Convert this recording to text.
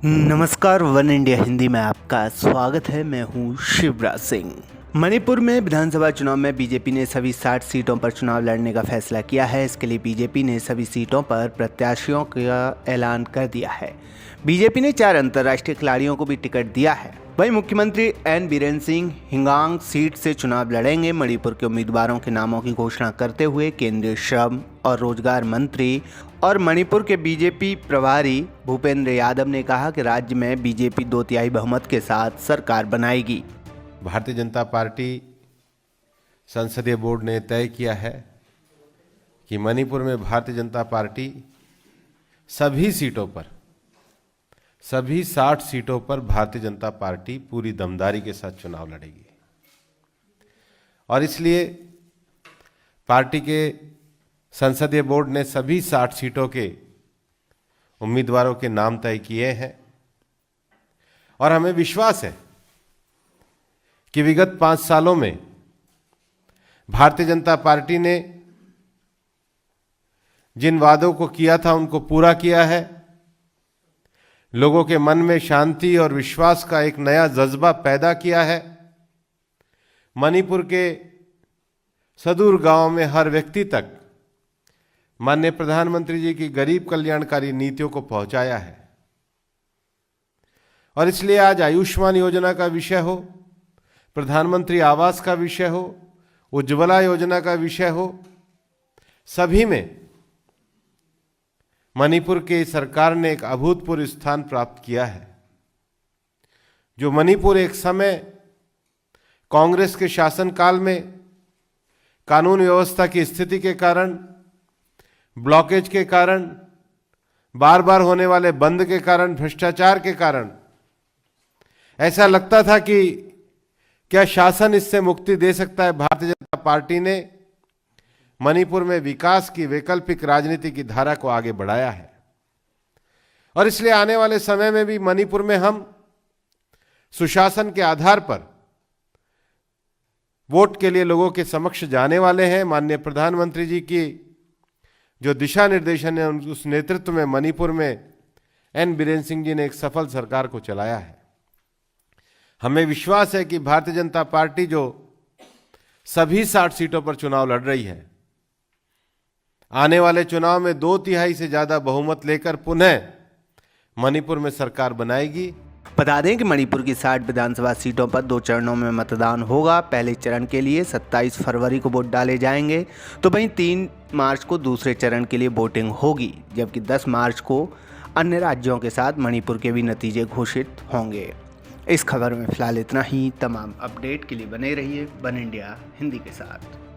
नमस्कार, one India Hindi में आपका स्वागत है। मैं हूं शिवराज सिंह। मणिपुर में विधानसभा चुनाव में बीजेपी ने सभी 60 सीटों पर चुनाव लड़ने का फैसला किया है। इसके लिए बीजेपी ने सभी सीटों पर प्रत्याशियों का ऐलान कर दिया है। बीजेपी ने 4 अंतर्राष्ट्रीय खिलाड़ियों को भी टिकट दिया है। वहीं मुख्यमंत्री एन बीरेन सिंह हिंगांग सीट से चुनाव लड़ेंगे। मणिपुर के उम्मीदवारों के नामों की घोषणा करते हुए केंद्रीय श्रम और रोजगार मंत्री और मणिपुर के बीजेपी प्रभारी भूपेंद्र यादव ने कहा कि राज्य में बीजेपी 2/3 बहुमत के साथ सरकार बनाएगी। भारतीय जनता पार्टी संसदीय बोर्ड ने तय किया है कि मणिपुर में भारतीय जनता पार्टी सभी 60 सीटों पर भारतीय जनता पार्टी पूरी दमदारी के साथ चुनाव लड़ेगी। और इसलिए पार्टी के संसदीय बोर्ड ने सभी 60 सीटों के उम्मीदवारों के नाम तय किए हैं। और हमें विश्वास है कि विगत 5 सालों में भारतीय जनता पार्टी ने जिन वादों को किया था उनको पूरा किया है। लोगों के मन में शांति और विश्वास का एक नया जज्बा पैदा किया है। मणिपुर के सुदूर गांव में हर व्यक्ति तक माननीय प्रधानमंत्री जी की गरीब कल्याणकारी नीतियों को पहुंचाया है। और इसलिए आज आयुष्मान योजना का विषय हो, प्रधानमंत्री आवास का विषय हो, उज्ज्वला योजना का विषय हो, सभी में मणिपुर की सरकार ने एक अभूतपूर्व स्थान प्राप्त किया है। जो मणिपुर एक समय कांग्रेस के शासनकाल में कानून व्यवस्था की स्थिति के कारण, ब्लॉकेज के कारण, बार बार होने वाले बंद के कारण, भ्रष्टाचार के कारण ऐसा लगता था कि क्या शासन इससे मुक्ति दे सकता है। भारतीय जनता पार्टी ने मणिपुर में विकास की वैकल्पिक राजनीति की धारा को आगे बढ़ाया है। और इसलिए आने वाले समय में भी मणिपुर में हम सुशासन के आधार पर वोट के लिए लोगों के समक्ष जाने वाले हैं। माननीय प्रधानमंत्री जी की जो दिशा निर्देशन है उस नेतृत्व में मणिपुर में एन बीरेन सिंह जी ने एक सफल सरकार को चलाया है। हमें विश्वास है कि भारतीय जनता पार्टी जो सभी 60 सीटों पर चुनाव लड़ रही है, आने वाले चुनाव में 2/3 से ज्यादा बहुमत लेकर पुनः मणिपुर में सरकार बनाएगी। बता दें कि मणिपुर की 60 विधानसभा सीटों पर 2 चरणों में मतदान होगा। पहले चरण के लिए 27 फरवरी को वोट डाले जाएंगे, तो वहीं 3 मार्च को दूसरे चरण के लिए वोटिंग होगी, जबकि 10 मार्च को अन्य राज्यों के साथ मणिपुर के भी नतीजे घोषित होंगे। इस खबर में फिलहाल इतना ही। तमाम अपडेट के लिए बने रहिए वन इंडिया हिंदी के साथ।